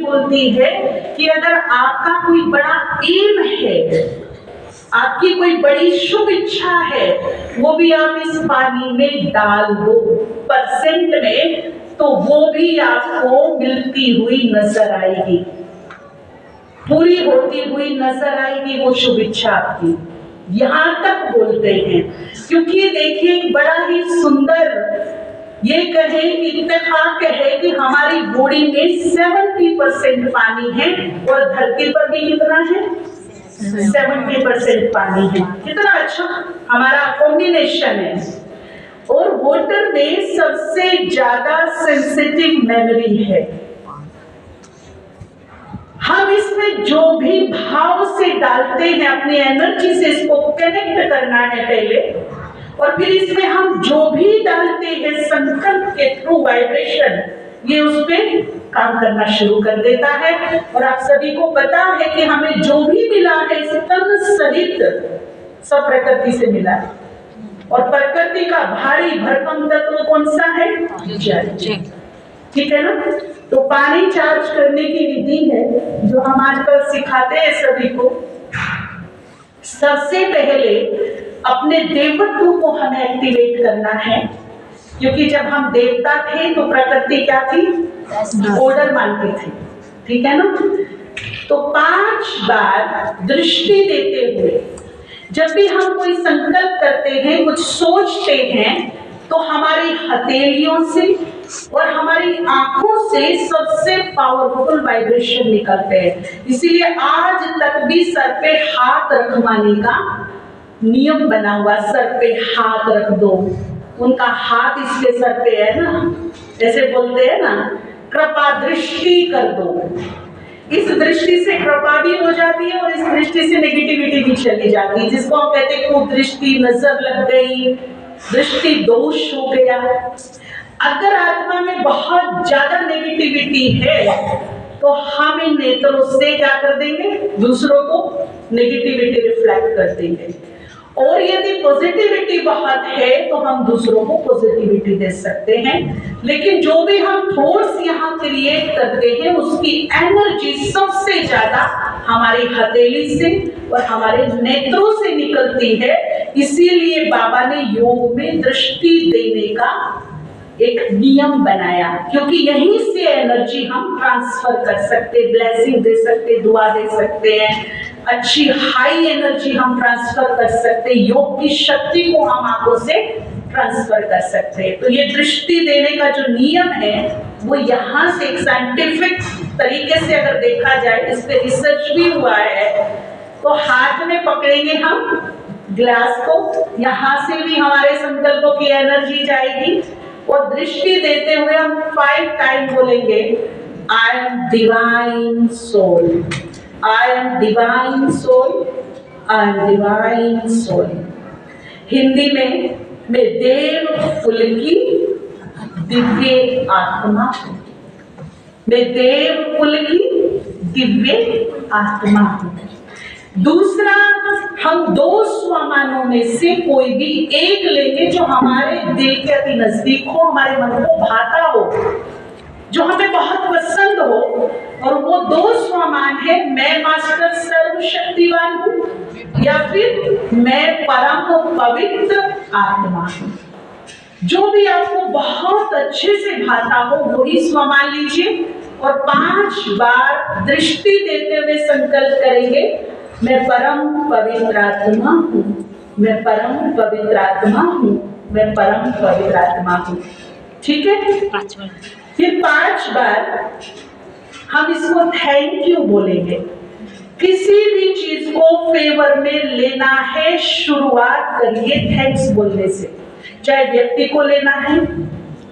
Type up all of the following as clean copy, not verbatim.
बोलती है कि अगर आपका कोई बड़ा एम है, आपकी कोई बड़ी शुभ इच्छा है, वो भी आप इस पानी में डाल दो परसेंट में, तो वो भी आपको मिलती हुई नजर आएगी, पूरी होती हुई नजर आएगी वो शुभ इच्छा आपकी। यहां तक बोलते हैं क्योंकि देखिए एक बड़ा ही सुंदर ये कहे कि इत्तेफाक है कि हमारी बॉडी में 70% पानी है और धरती पर भी कितना है, 70% पानी है। कितना अच्छा हमारा कॉम्बिनेशन है। और वाटर में सबसे ज्यादा सेंसिटिव मेमोरी है। हम इसमें जो भी भाव से डालते हैं, अपनी एनर्जी से इसको कनेक्ट करना है पहले, और फिर इसमें हम जो भी डालते हैं संकल्प के थ्रू वाइब्रेशन, ये उस पे काम करना शुरू कर देता है। और आप सभी को पता है कि हमें जो भी मिला है स्तन सहित सब प्रकृति से मिला है, और प्रकृति का भारी भरकम तत्व कौन सा है, जल। ठीक है ना। तो पानी चार्ज करने की विधि है जो हम आजकल सिखाते हैं सभी को। सबसे पहले अपने देवत्व को हमें एक्टिवेट करना है, क्योंकि जब हम देवता थे तो प्रकृति क्या थी, ऑर्डर मानती थी। ठीक है ना। तो 5 बार दृष्टि देते हुए जब भी हम कोई संकल्प करते हैं, कुछ सोचते हैं, तो हमारी हथेलियों से और हमारी आंखों से सबसे पावरफुल वाइब्रेशन निकलते हैं। इसीलिए आज तक भी सर पे हाथ रखवाने का नियम बना हुआ, सर पे हाथ रख दो। उनका हाथ इसके सर पे है ना, जैसे बोलते हैं ना, कृपा दृष्टि कर दो। इस दृष्टि से कृपा भी हो जाती है और इस दृष्टि से नेगेटिविटी भी चली जाती है, जिसको हम कहते हैं कुदृष्टि, नजर लग गई, दृष्टि दोष हो गया। अगर आत्मा में बहुत ज्यादा नेगेटिविटी है तो हम इन नेत्रों से क्या कर देंगे, दूसरों को नेगेटिविटी रिफ्लेक्ट कर देंगे। और यदि पॉजिटिविटी बहुत है तो हम दूसरों को पॉजिटिविटी दे सकते हैं। लेकिन जो भी हम थॉट्स यहाँ क्रिएट करते हैं उसकी एनर्जी सबसे ज्यादा हमारी हथेली से और हमारे नेत्रों से निकलती है। इसीलिए बाबा ने योग में दृष्टि देने का एक नियम बनाया, क्योंकि यहीं से एनर्जी हम ट्रांसफर कर सकते, ब्लेसिंग दे सकते, दुआ दे सकते हैं, अच्छी हाई एनर्जी हम ट्रांसफर कर सकते, योग की शक्ति को हम आंखों से ट्रांसफर कर सकते हैं। तो ये दृष्टि देने का जो नियम है वो यहाँ से एक साइंटिफिक तरीके से अगर देखा जाए, इस पे रिसर्च भी हुआ है। तो हाथ में पकड़ेंगे हम ग्लास को, यहाँ से भी हमारे संकल्पों की एनर्जी जाएगी, और दृष्टि देते हुए हम 5 टाइम बोलेंगे, I am divine soul, I am divine soul, I am divine soul. Hindi में मैं देव कुल की दिव्य आत्मा हूं, मैं देव कुल की दिव्य आत्मा हूं। दूसरा, हम 2 स्वमानों में से कोई भी एक लेंगे जो हमारे दिल के अति नजदीक हो, हमारे मन को भाता हो, जो हमें बहुत पसंद हो। और वो 2 स्वमान है, मैं मास्टर सर्वशक्तिवान हूं या फिर मैं परम पवित्र आत्मा हूं। जो भी आपको बहुत अच्छे से भाता हो वही स्वमान लीजिए और 5 बार दृष्टि देते हुए संकल्प करेंगे, मैं परम पवित्र आत्मा हूँ, मैं परम पवित्र आत्मा हूँ, मैं परम पवित्र आत्मा हूँ। ठीक है। फिर 5 बार हम इसको थैंक यू बोलेंगे। किसी भी चीज को फेवर में लेना है, शुरुआत करिए थैंक्स बोलने से। चाहे व्यक्ति को लेना है,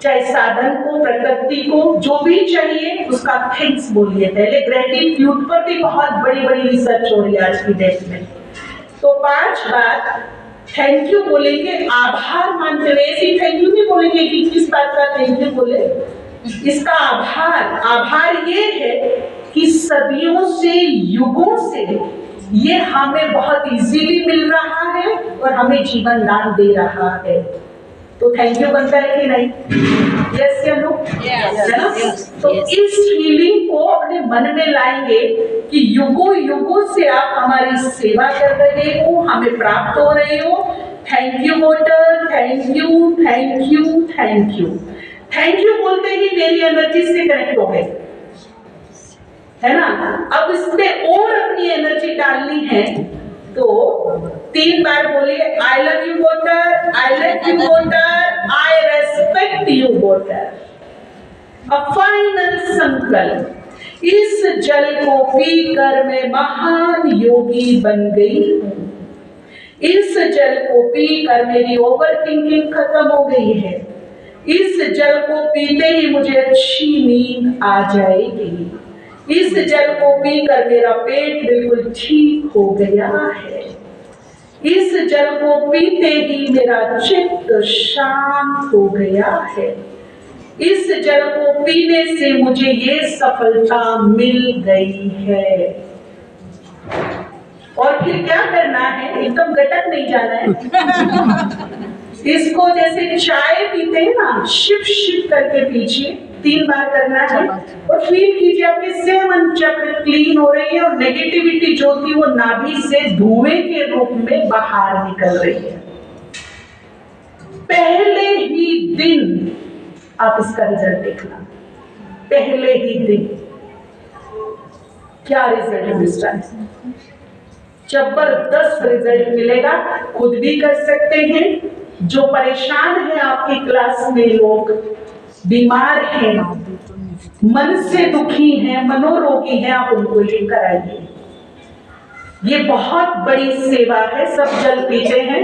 चाहे साधन को, प्रकृति को, जो भी चाहिए उसका थैंक्स बोलिए पहले। ग्रेटिट्यूड पर भी बहुत बड़ी बड़ी रिसर्च हो रही है आज की डेट में। तो 5 बार थैंक यू बोलेंगे, आभार मानते हुए। ऐसी थैंक यू नहीं बोलेंगे कि किस बात का थैंक यू बोले, इसका आभार ये है कि सदियों से, युगों से ये हमें बहुत इजीली मिल रहा है और हमें जीवन दान दे रहा है। तो थैंक यू बनता है कि नहीं? यस या नो? है ना? तो इस फीलिंग को अपने मन में लाएंगे कि युगों युगों से आप हमारी सेवा कर रहे हो, हमें प्राप्त हो रहे हो। Thank you water, thank you, thank you, thank you. Thank you बोलते ही मेरी एनर्जी से कनेक्ट हो गए, है ना? अब इस पे और अपनी एनर्जी डालनी है तो 3 बार बोलिए, I love you water, I love you water, I respect you water. अब फाइनल संकल्प, इस जल को पीकर मैं महान योगी बन गई हूं। इस जल को पीकर मेरी ओवर थिंकिंग खत्म हो गई है। इस जल को पीते ही मुझे अच्छी नींद आ जाएगी। इस जल को पीकर मेरा पेट बिल्कुल ठीक हो गया है। इस जल को पीते ही मेरा चित्त शांत हो गया है। इस जल को पीने से मुझे ये सफलता मिल गई है। और फिर क्या करना है? एकदम गटक नहीं जाना है। इसको जैसे चाय पीते हैं ना, शिप शिप करके पीजिए, 3 बार करना है और फील कीजिए आपके सेवन चक्र क्लीन हो रही है और नेगेटिविटी जो थी वो नाभि से धुएं के रूप में बाहर निकल रही है। पहले ही दिन आप इसका रिजल्ट देखना, पहले ही दिन क्या रिजल्ट मिलता है? जबरदस्त रिजल्ट मिलेगा। खुद भी कर सकते हैं। जो परेशान है आपकी क्लास में लोग, बीमार हैं, मन से दुखी हैं, मनोरोगी हैं, आप उनको लेकर आइए। ये बहुत बड़ी सेवा है। सब जल पीते हैं,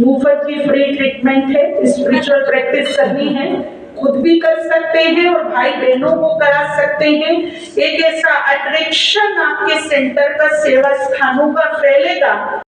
मुफ्त की फ्री ट्रीटमेंट है। स्पिरिचुअल प्रैक्टिस करनी है, खुद भी कर सकते हैं और भाई बहनों को करा सकते हैं। एक ऐसा अट्रैक्शन आपके सेंटर का, सेवा स्थानों का फैलेगा